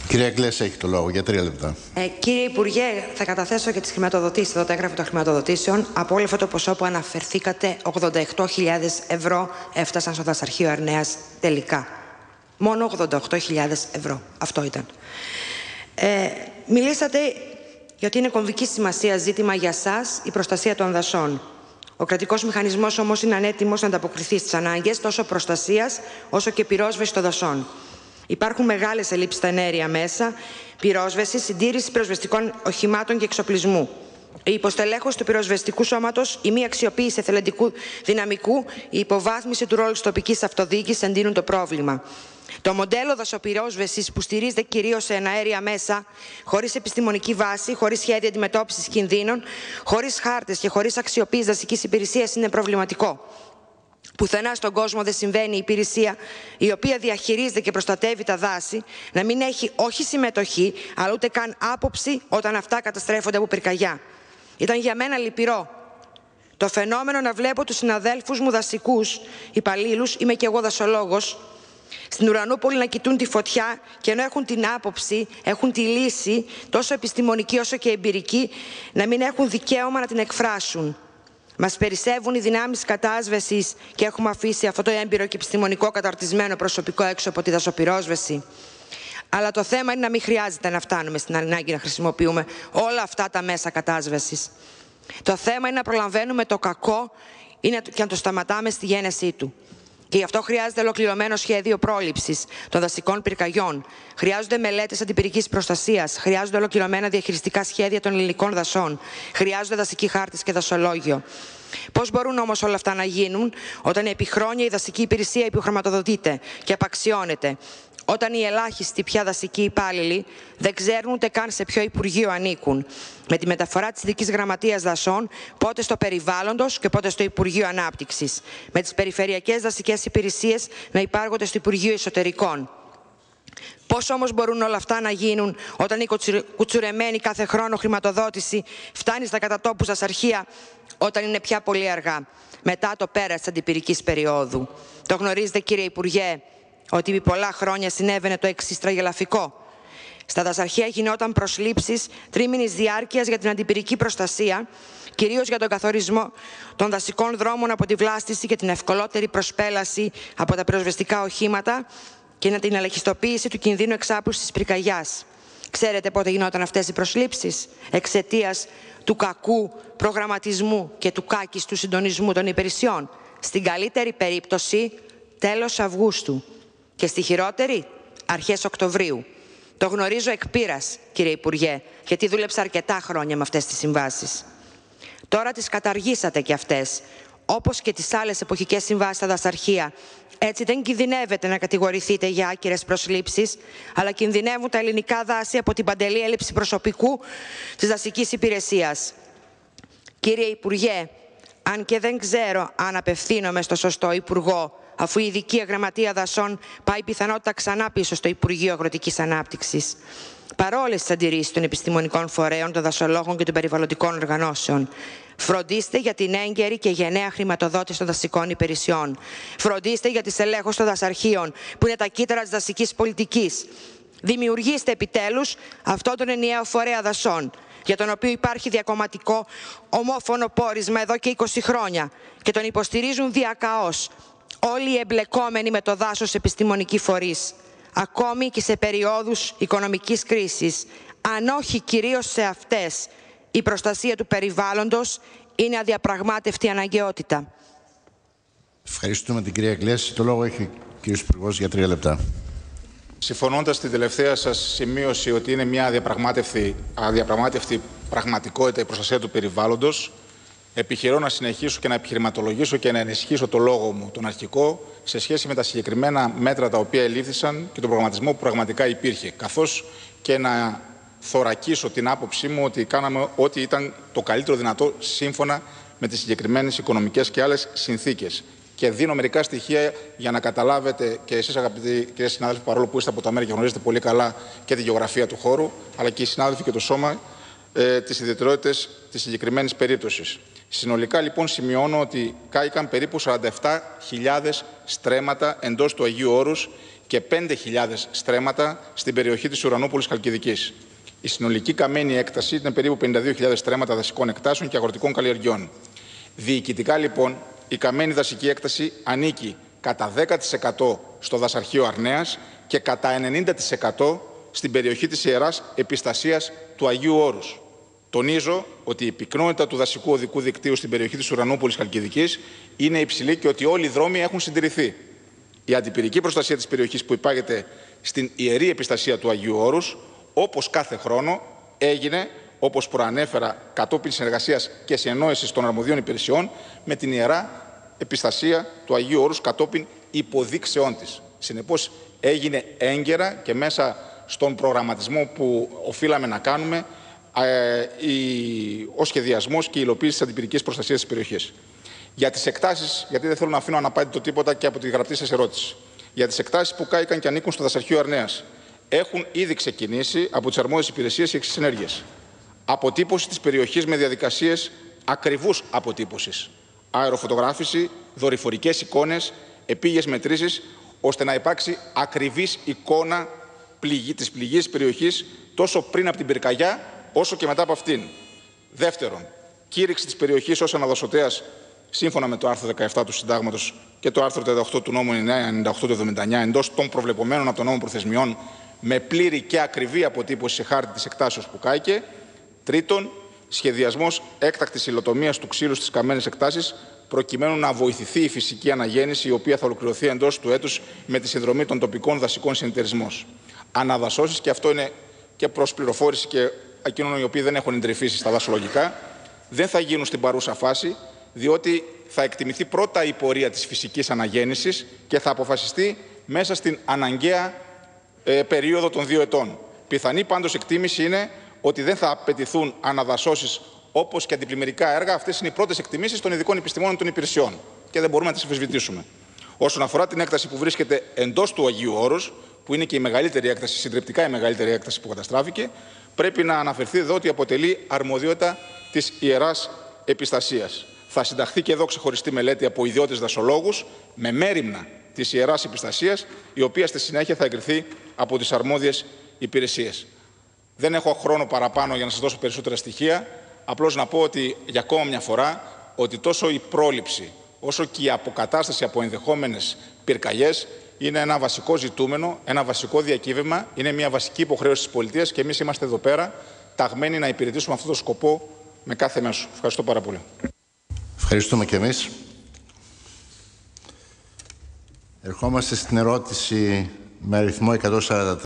Κυρία Αγγλέση, έχει το λόγο για 3 λεπτά. Κύριε Υπουργέ, θα καταθέσω και τις χρηματοδοτήσεις, εδώ το έγγραφο των χρηματοδοτήσεων. Από όλο αυτό το ποσό που αναφερθήκατε, 88.000 ευρώ έφτασαν στο δασαρχείο Αρνέας τελικά. Μόνο 88.000 ευρώ. Αυτό ήταν. Μιλήσατε για ότι είναι κομβική σημασία ζήτημα για σας η προστασία των δασών. Ο κρατικός μηχανισμός όμως είναι ανέτοιμος να ανταποκριθεί στις ανάγκες τόσο προστασίας όσο και πυρόσβεσης των δασών. Υπάρχουν μεγάλες ελλείψεις στα εναέρια μέσα, πυρόσβεση, συντήρηση πυροσβεστικών οχημάτων και εξοπλισμού. Η υποστελέχωση του πυροσβεστικού σώματος, η μη αξιοποίηση εθελοντικού δυναμικού, η υποβάθμιση του ρόλου της τοπικής αυτοδιοίκησης εντείνουν το πρόβλημα. Το μοντέλο δασοπυρόσβεσης που στηρίζεται κυρίως σε εναέρια μέσα, χωρίς επιστημονική βάση, χωρίς σχέδια αντιμετώπισης κινδύνων, χωρίς χάρτες και χωρίς αξιοποίηση δασικής υπηρεσίας είναι προβληματικό. Πουθενά στον κόσμο δεν συμβαίνει η υπηρεσία η οποία διαχειρίζεται και προστατεύει τα δάση να μην έχει όχι συμμετοχή, αλλά ούτε καν άποψη όταν αυτά καταστρέφονται από πυρκαγιά. Ήταν για μένα λυπηρό το φαινόμενο να βλέπω τους συναδέλφους μου δασικούς υπαλλήλους, είμαι και εγώ δασολόγος, στην Ουρανούπολη να κοιτούν τη φωτιά και ενώ έχουν την άποψη, έχουν τη λύση, τόσο επιστημονική όσο και εμπειρική, να μην έχουν δικαίωμα να την εκφράσουν. Μας περισσεύουν οι δυνάμεις κατάσβεσης και έχουμε αφήσει αυτό το έμπειρο και επιστημονικό καταρτισμένο προσωπικό έξω από τη δασοπυρόσβεση. Αλλά το θέμα είναι να μην χρειάζεται να φτάνουμε στην ανάγκη να χρησιμοποιούμε όλα αυτά τα μέσα κατάσβεσης. Το θέμα είναι να προλαβαίνουμε το κακό και να το σταματάμε στη γένεσή του. Και γι' αυτό χρειάζεται ολοκληρωμένο σχέδιο πρόληψης των δασικών πυρκαγιών. Χρειάζονται μελέτες αντιπυρικής προστασίας. Χρειάζονται ολοκληρωμένα διαχειριστικά σχέδια των ελληνικών δασών. Χρειάζονται δασικοί χάρτες και δασολόγιο. Πώς μπορούν όμως όλα αυτά να γίνουν όταν επί χρόνια η δασική υπηρεσία υποχρηματοδοτείται και απαξιώνεται? Όταν οι ελάχιστοι πια δασικοί υπάλληλοι δεν ξέρουν ούτε καν σε ποιο Υπουργείο ανήκουν. Με τη μεταφορά της Ειδικής Γραμματείας Δασών, πότε στο Περιβάλλοντος και πότε στο Υπουργείο Ανάπτυξης. Με τις περιφερειακές δασικές υπηρεσίες να υπάρχονται στο Υπουργείο Εσωτερικών. Πώς όμως μπορούν όλα αυτά να γίνουν όταν η κουτσουρεμένη κάθε χρόνο χρηματοδότηση φτάνει στα κατατόπους δασαρχεία όταν είναι πια πολύ αργά, μετά το πέρας της αντιπυρικής περίοδου? Το γνωρίζετε, κύριε Υπουργέ, ότι επί πολλά χρόνια συνέβαινε το εξής τραγελαφικό. Στα δασαρχεία γινόταν προσλήψεις τρίμηνης διάρκειας για την αντιπυρική προστασία, κυρίως για τον καθορισμό των δασικών δρόμων από τη βλάστηση και την ευκολότερη προσπέλαση από τα πυροσβεστικά οχήματα και την ελαχιστοποίηση του κινδύνου εξάπλωσης της πυρκαγιάς. Ξέρετε πότε γινόταν αυτές οι προσλήψεις? Εξαιτίας του κακού προγραμματισμού και του κάκιστου συντονισμού των υπηρεσιών. Στην καλύτερη περίπτωση, τέλος Αυγούστου. Και στη χειρότερη, αρχές Οκτωβρίου. Το γνωρίζω εκ πείρας, κύριε Υπουργέ, γιατί δούλεψα αρκετά χρόνια με αυτές τις συμβάσεις. Τώρα τις καταργήσατε κι αυτές, όπως και τις άλλες εποχικές συμβάσεις στα δασαρχεία. Έτσι δεν κινδυνεύετε να κατηγορηθείτε για άκυρες προσλήψεις, αλλά κινδυνεύουν τα ελληνικά δάση από την παντελή έλλειψη προσωπικού της δασικής υπηρεσίας. Κύριε Υπουργέ, αν και δεν ξέρω αν απευθύνομαι στο σωστό Υπουργό, αφού η Ειδική Γραμματεία Δασών πάει πιθανότητα ξανά πίσω στο Υπουργείο Αγροτικής Ανάπτυξης. Παρόλες τις αντιρρήσεις των επιστημονικών φορέων, των δασολόγων και των περιβαλλοντικών οργανώσεων, φροντίστε για την έγκαιρη και γενναία χρηματοδότηση των δασικών υπηρεσιών. Φροντίστε για τη στελέχωση των δασαρχείων, που είναι τα κύτταρα της δασικής πολιτικής. Δημιουργήστε επιτέλους αυτόν τον ενιαίο φορέα δασών, για τον οποίο υπάρχει διακομματικό ομόφωνο πόρισμα εδώ και 20 χρόνια και τον υποστηρίζουν διακαώς όλοι οι εμπλεκόμενοι με το δάσος επιστημονικοί φορείς, ακόμη και σε περιόδους οικονομικής κρίσης. Αν όχι κυρίως σε αυτές, η προστασία του περιβάλλοντος είναι αδιαπραγμάτευτη αναγκαιότητα. Ευχαριστούμε την κυρία Αγγλέση. Το λόγο έχει ο κύριος Υπουργός για 3 λεπτά. Συμφωνώντας στην τελευταία σας σημείωση ότι είναι μια αδιαπραγμάτευτη πραγματικότητα η προστασία του περιβάλλοντος, επιχειρώ να συνεχίσω και να επιχειρηματολογήσω και να ενισχύσω το λόγο μου, τον αρχικό, σε σχέση με τα συγκεκριμένα μέτρα τα οποία ελήφθησαν και τον προγραμματισμό που πραγματικά υπήρχε, καθώς και να θωρακίσω την άποψή μου ότι κάναμε ό,τι ήταν το καλύτερο δυνατό σύμφωνα με τις συγκεκριμένες οικονομικές και άλλες συνθήκες. Και δίνω μερικά στοιχεία για να καταλάβετε και εσείς, αγαπητοί κυρίες συνάδελφοι, παρόλο που είστε από τα μέρη και γνωρίζετε πολύ καλά και τη γεωγραφία του χώρου, αλλά και οι συνάδελφοι και το σώμα, τις ιδιαιτερότητες της συγκεκριμένης περίπτωσης. Συνολικά λοιπόν σημειώνω ότι κάηκαν περίπου 47.000 στρέμματα εντός του Αγίου Όρους και 5.000 στρέμματα στην περιοχή της Ουρανούπολης Χαλκιδικής. Η συνολική καμένη έκταση ήταν περίπου 52.000 στρέμματα δασικών εκτάσεων και αγροτικών καλλιεργειών. Διοικητικά λοιπόν η καμένη δασική έκταση ανήκει κατά 10% στο δασαρχείο Αρνέας και κατά 90% στην περιοχή της Ιεράς Επιστασίας του Αγίου Όρους. Τονίζω ότι η πυκνότητα του δασικού οδικού δικτύου στην περιοχή της Ουρανούπολης Χαλκιδικής είναι υψηλή και ότι όλοι οι δρόμοι έχουν συντηρηθεί. Η αντιπυρική προστασία της περιοχής που υπάγεται στην Ιερή Επιστασία του Αγίου Όρους, όπως κάθε χρόνο, έγινε, όπως προανέφερα, κατόπιν συνεργασίας και συνεννόησης των αρμοδίων υπηρεσιών με την Ιερά Επιστασία του Αγίου Όρους κατόπιν υποδείξεών της. Συνεπώς έγινε έγκαιρα και μέσα στον προγραμματισμό που οφείλαμε να κάνουμε ο σχεδιασμός και η υλοποίηση της αντιπυρικής προστασίας της περιοχής. Για τις εκτάσεις, γιατί δεν θέλω να αφήνω αναπάντητο τίποτα και από τη γραπτή σας ερώτηση. Για τις εκτάσεις που κάηκαν και ανήκουν στο δασαρχείο Αρνέας, έχουν ήδη ξεκινήσει από τις αρμόδιες υπηρεσίες οι εξής ενέργειες. Αποτύπωση της περιοχής με διαδικασίες ακριβούς αποτύπωσης. Αεροφωτογράφηση, δορυφορικές εικόνες, επίγειες μετρήσεις, ώστε να υπάρξει ακριβής εικόνα της πληγής περιοχής τόσο πριν από την πυρκαγιά όσο και μετά από αυτήν. Δεύτερον, κήρυξη της περιοχής ως αναδασωτέας σύμφωνα με το άρθρο 17 του Συντάγματος και το άρθρο 38 του νόμου 98 του 79 εντός των προβλεπωμένων από τον νόμο προθεσμιών με πλήρη και ακριβή αποτύπωση σε χάρτη της εκτάσεως που κάηκε. Τρίτον, σχεδιασμός έκτακτης υλοτομίας του ξύλου στις καμένες εκτάσεις προκειμένου να βοηθηθεί η φυσική αναγέννηση η οποία θα ολοκληρωθεί εντός του έτους με τη συνδρομή των τοπικών δασικών συνεταιρισμών. Αναδασώσεις, και αυτό είναι και προς πληροφόρηση και εκείνων οι οποίοι δεν έχουν εντρυφήσει στα δασολογικά, δεν θα γίνουν στην παρούσα φάση, διότι θα εκτιμηθεί πρώτα η πορεία της φυσικής αναγέννησης και θα αποφασιστεί μέσα στην αναγκαία περίοδο των 2 ετών. Πιθανή πάντως εκτίμηση είναι ότι δεν θα απαιτηθούν αναδασώσεις όπως και αντιπλημμυρικά έργα. Αυτές είναι οι πρώτες εκτιμήσεις των ειδικών επιστημόνων των υπηρεσιών και δεν μπορούμε να τις αμφισβητήσουμε. Όσον αφορά την έκταση που βρίσκεται εντός του Αγίου Όρους, που είναι και η μεγαλύτερη έκταση, συντριπτικά η μεγαλύτερη έκταση που καταστράφηκε, πρέπει να αναφερθεί εδώ ότι αποτελεί αρμοδιότητα της Ιεράς Επιστασίας. Θα συνταχθεί και εδώ ξεχωριστή μελέτη από ιδιώτες δασολόγους με μέριμνα της Ιεράς Επιστασίας, η οποία στη συνέχεια θα εγκριθεί από τις αρμόδιες υπηρεσίες. Δεν έχω χρόνο παραπάνω για να σας δώσω περισσότερα στοιχεία. Απλώς να πω ότι για ακόμα μια φορά ότι τόσο η πρόληψη όσο και η αποκατάσταση από ενδεχόμενες πυρκαγιές είναι ένα βασικό ζητούμενο, ένα βασικό διακύβευμα, είναι μια βασική υποχρέωση της πολιτείας και εμείς είμαστε εδώ πέρα ταγμένοι να υπηρετήσουμε αυτό το σκοπό με κάθε μέσο. Ευχαριστώ πάρα πολύ. Ευχαριστούμε και εμείς. Ερχόμαστε στην ερώτηση με αριθμό 143.